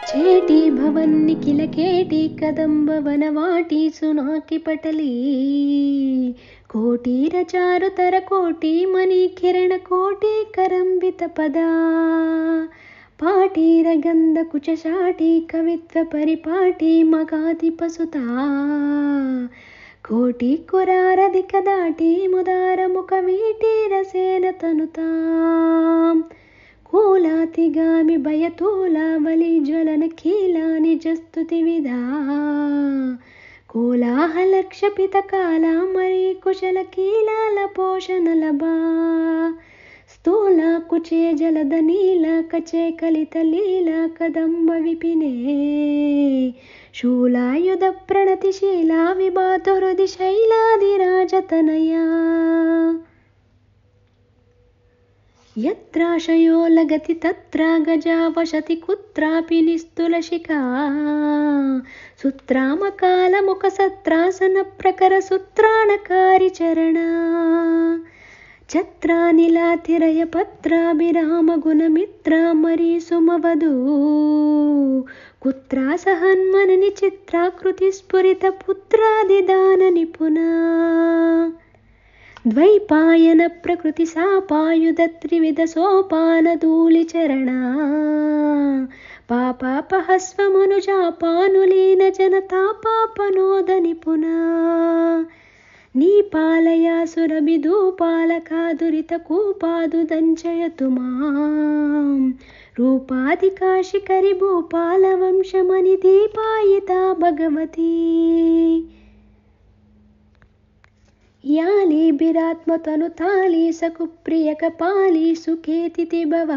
चेटी भवन्निखिल केटी कदम्ब वनवाटी सुनाकि पटली कोटीरचारुतर कोटी मणिकिरण कोटी करंबित पदा पाटीरगंध कुचशाटी कवित्व परिपाटी मगाति पसुता कोटी कुरारधिक दाटी मुदार मुख वीटी रसेन तनुताम् कूलातिगामि भयतूला बलि ज्वलन खीला निजस्तुति विधा कोलाहलक्षपित काला मरी कुशल कीला लपोषण लभा स्थूला कुचे जलद नीला कचे कलित लीला कदम्ब विपिने शूलायुध प्रणतिशीला विभातो हृदि शैलादिराजतनया यत्राशयो लगति तत्र गजा वसति कुत्रापि निस्तुलशिखा सुत्रामकालमुखसत्रासन प्रकर सुत्राणकारि चरणा छत्रानिलातिरय पत्राभिराम गुणमित्रा मरी सुमवधू कुत्रा सहन्मननि चित्राकृति स्फुरित पुत्रादिदान निपुणा द्वैपायन प्रकृति सापायुध त्रिविध सोपान धूलिचरणा पापापहस्व मनुजापानुलीन जनतापापनोद निपुणा नीपालया सुरभिधूपालका दुरित कूपादुदञ्चयतु मां रूपादिकाशिकरि भूपालवंशमणिदीपायिता भगवती याली बिरात्मतनुताली सकुप्रिय कपाली सुखेतिथि भवा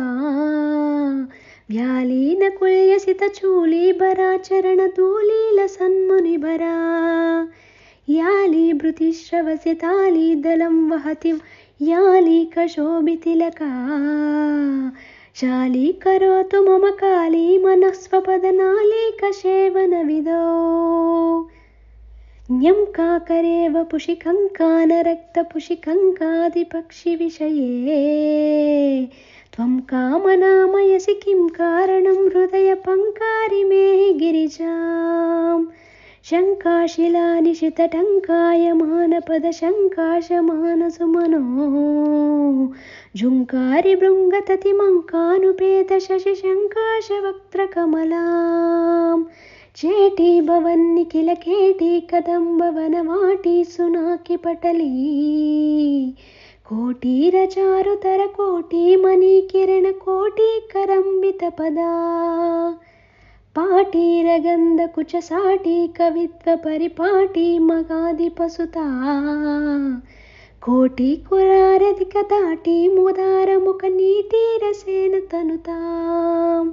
व्यालीन कुल्यसित चूली भराचरण धूलील सन्मुनिभरा याली भृतिश्रवसिताली दलं वहति याली कशोभितिलका शाली करोतु मम काली मनस्वपदनाली कशेवन विदो न्यं काकरेव पुषिकङ्कानरक्तपुषिकङ्कादिपक्षिविषये त्वं कामनामयसि किं कारणं हृदयपङ्कारी मे गिरिजां शङ्काशिलानिशितटङ्कायमानपदशङ्काशमानसुमनो झुङ्कारी भृङ्गततिमङ्कानुपेत शशिशङ्काशवक्त्रकमलाम् चेटी भवन्निखिल केटी कदम्ब वनवाटी सुनाकि पटली कोटीरचारुतर कोटी मणिकिरण कोटी करंबित पदा पाटीरगंध कुचसाटी कवित्व परिपाटी मगादि पसुता कोटी कुरारधिक दाटी मुदार मुख नीति रसेन तनुताम्